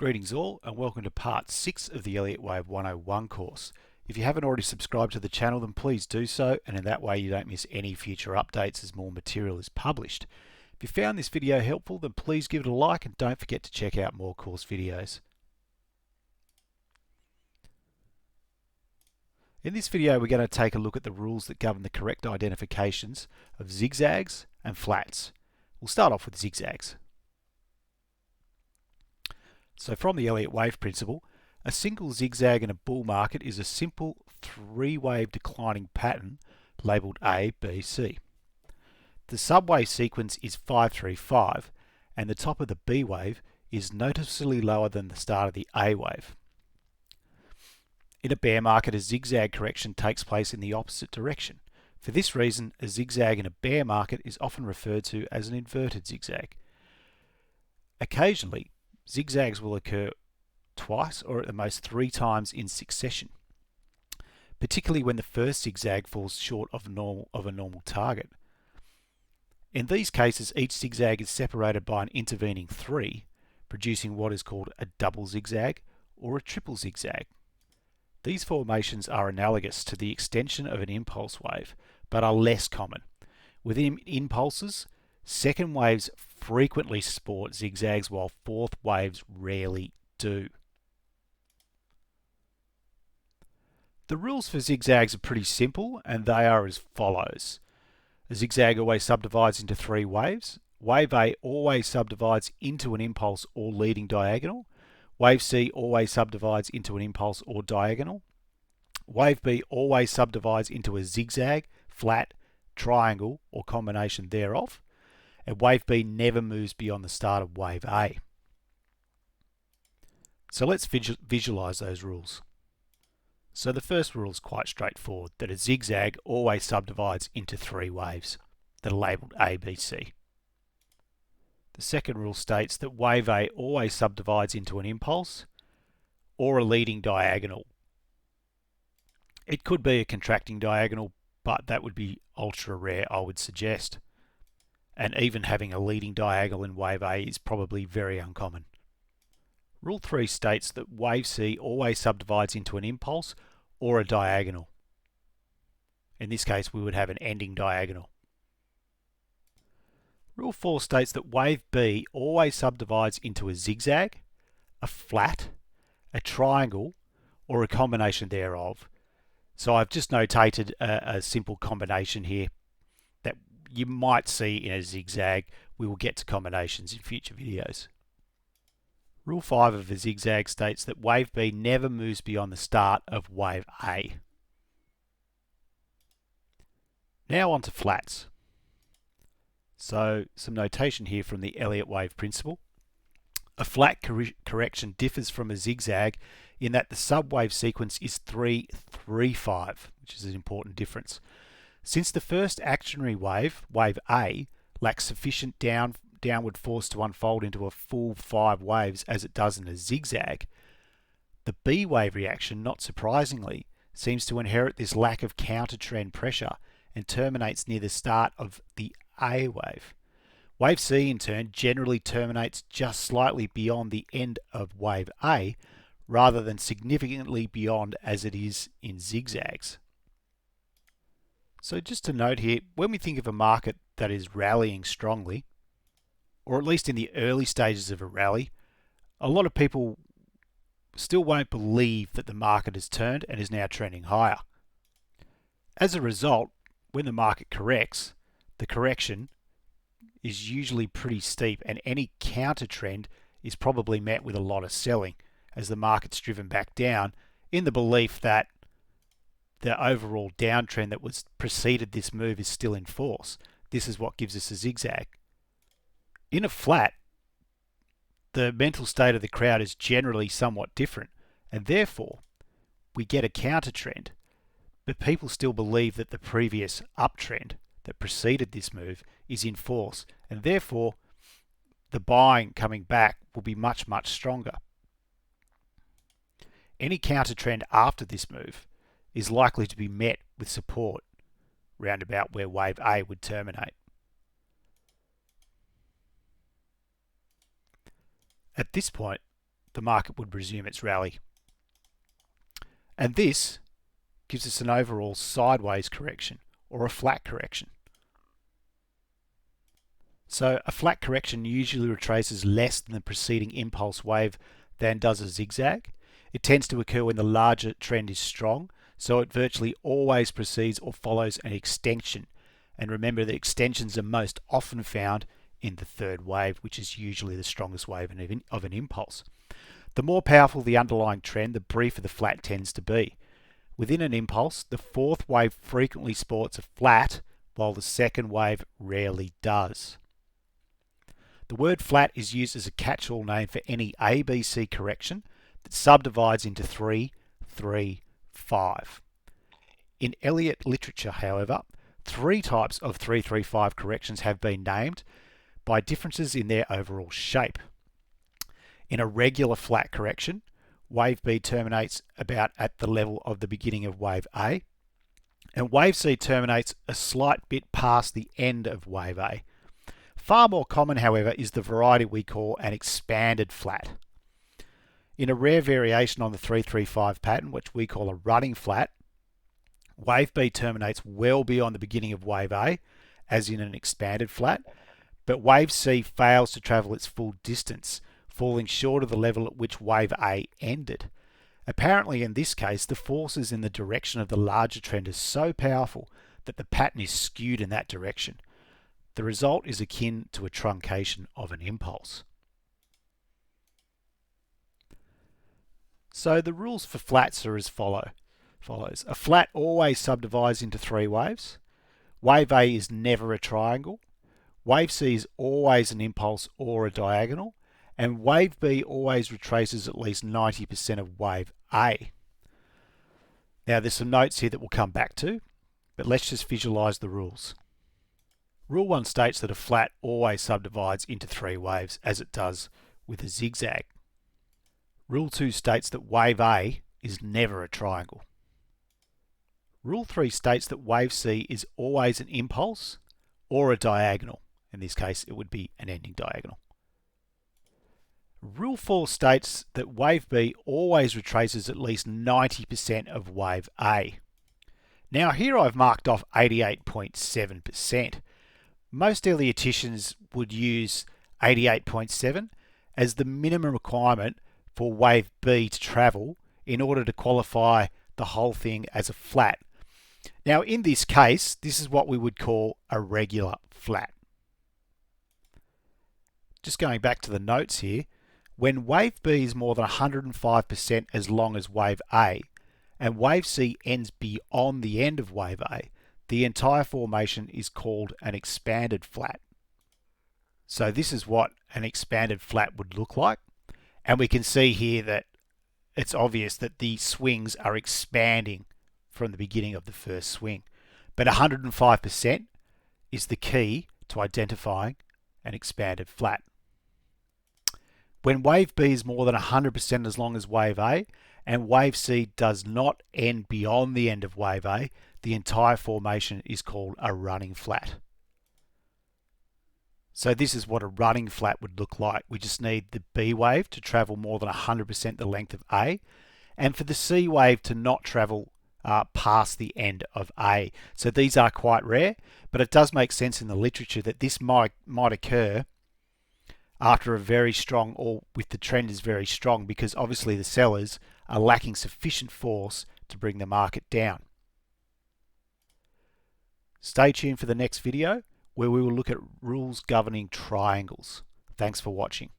Greetings all and welcome to part 6 of the Elliott Wave 101 course. If you haven't already subscribed to the channel then please do so, and in that way you don't miss any future updates as more material is published. If you found this video helpful then please give it a like and don't forget to check out more course videos. In this video we're going to take a look at the rules that govern the correct identifications of zigzags and flats. We'll start off with zigzags. So from the Elliott wave principle, a single zigzag in a bull market is a simple three-wave declining pattern labelled A, B, C. The subwave sequence is 5-3-5 and the top of the B wave is noticeably lower than the start of the A wave. In a bear market, a zigzag correction takes place in the opposite direction. For this reason, a zigzag in a bear market is often referred to as an inverted zigzag. Occasionally, zigzags will occur twice or at the most 3 times in succession, particularly when the first zigzag falls short of a normal target. In these cases, each zigzag is separated by an intervening 3, producing what is called a double zigzag or a triple zigzag. These formations are analogous to the extension of an impulse wave, but are less common. Within impulses, second waves frequently sport zigzags while fourth waves rarely do. The rules for zigzags are pretty simple and they are as follows. A zigzag always subdivides into 3 waves. Wave A always subdivides into an impulse or leading diagonal. Wave C always subdivides into an impulse or diagonal. Wave B always subdivides into a zigzag, flat, triangle or combination thereof. And wave B never moves beyond the start of wave A. So let's visualize those rules. So the first rule is quite straightforward, that a zigzag always subdivides into 3 waves that are labelled A, B, C. The second rule states that wave A always subdivides into an impulse or a leading diagonal. It could be a contracting diagonal, but that would be ultra rare, I would suggest. And even having a leading diagonal in wave A is probably very uncommon. Rule 3 states that wave C always subdivides into an impulse or a diagonal. In this case we would have an ending diagonal. Rule 4 states that wave B always subdivides into a zigzag, a flat, a triangle or a combination thereof. So I've just notated a simple combination here that you might see in a zigzag. We will get to combinations in future videos. Rule 5 of a zigzag states that wave B never moves beyond the start of wave A. Now on to flats. So some notation here from the Elliott wave principle. A flat correction differs from a zigzag in that the subwave sequence is 3-3-5, which is an important difference. Since the first actionary wave, wave A, lacks sufficient downward force to unfold into a full 5 waves as it does in a zigzag, the B wave reaction, not surprisingly, seems to inherit this lack of counter-trend pressure and terminates near the start of the A wave. Wave C in turn generally terminates just slightly beyond the end of wave A rather than significantly beyond as it is in zigzags. So just to note here, when we think of a market that is rallying strongly, or at least in the early stages of a rally, a lot of people still won't believe that the market has turned and is now trending higher. As a result, when the market corrects, the correction is usually pretty steep and any counter trend is probably met with a lot of selling as the market's driven back down in the belief that the overall downtrend that was preceded this move is still in force. This is what gives us a zigzag. In a flat, the mental state of the crowd is generally somewhat different, and therefore we get a counter trend, but people still believe that the previous uptrend that preceded this move is in force, and therefore the buying coming back will be much, much stronger. Any counter trend after this move is likely to be met with support round about where wave A would terminate. At this point, the market would resume its rally. And this gives us an overall sideways correction or a flat correction. So a flat correction usually retraces less than the preceding impulse wave than does a zigzag. It tends to occur when the larger trend is strong, so it virtually always precedes or follows an extension. And remember that extensions are most often found in the third wave, which is usually the strongest wave of an impulse. The more powerful the underlying trend, the briefer the flat tends to be. Within an impulse, the fourth wave frequently sports a flat, while the second wave rarely does. The word flat is used as a catch-all name for any ABC correction that subdivides into 3, 3, 5. In Elliott literature, however, 3 types of 3-3-5 corrections have been named by differences in their overall shape. In a regular flat correction, wave B terminates about at the level of the beginning of wave A, and wave C terminates a slight bit past the end of wave A. Far more common, however, is the variety we call an expanded flat. In a rare variation on the 3-3-5 pattern, which we call a running flat, wave B terminates well beyond the beginning of wave A, as in an expanded flat, but wave C fails to travel its full distance, falling short of the level at which wave A ended. Apparently in this case, the forces in the direction of the larger trend are so powerful that the pattern is skewed in that direction. The result is akin to a truncation of an impulse. So the rules for flats are as follows. A flat always subdivides into 3 waves. Wave A is never a triangle. Wave C is always an impulse or a diagonal. And wave B always retraces at least 90% of wave A. Now there's some notes here that we'll come back to, but let's just visualize the rules. Rule 1 states that a flat always subdivides into 3 waves, as it does with a zigzag. Rule 2 states that wave A is never a triangle. Rule 3 states that wave C is always an impulse or a diagonal. In this case, it would be an ending diagonal. Rule 4 states that wave B always retraces at least 90% of wave A. Now here I've marked off 88.7%. Most Elliotticians would use 88.7 as the minimum requirement for wave B to travel in order to qualify the whole thing as a flat. Now in this case, this is what we would call a regular flat. Just going back to the notes here, when wave B is more than 105% as long as wave A, and wave C ends beyond the end of wave A, the entire formation is called an expanded flat. So this is what an expanded flat would look like. And we can see here that it's obvious that the swings are expanding from the beginning of the first swing. But 105% is the key to identifying an expanded flat. When wave B is more than 100% as long as wave A, and wave C does not end beyond the end of wave A, the entire formation is called a running flat. So this is what a running flat would look like. We just need the B wave to travel more than 100% the length of A, and for the C wave to not travel past the end of A. So these are quite rare, but it does make sense in the literature that this might occur after a very strong, or with the trend is very strong, because obviously the sellers are lacking sufficient force to bring the market down. Stay tuned for the next video where we will look at rules governing triangles. Thanks for watching.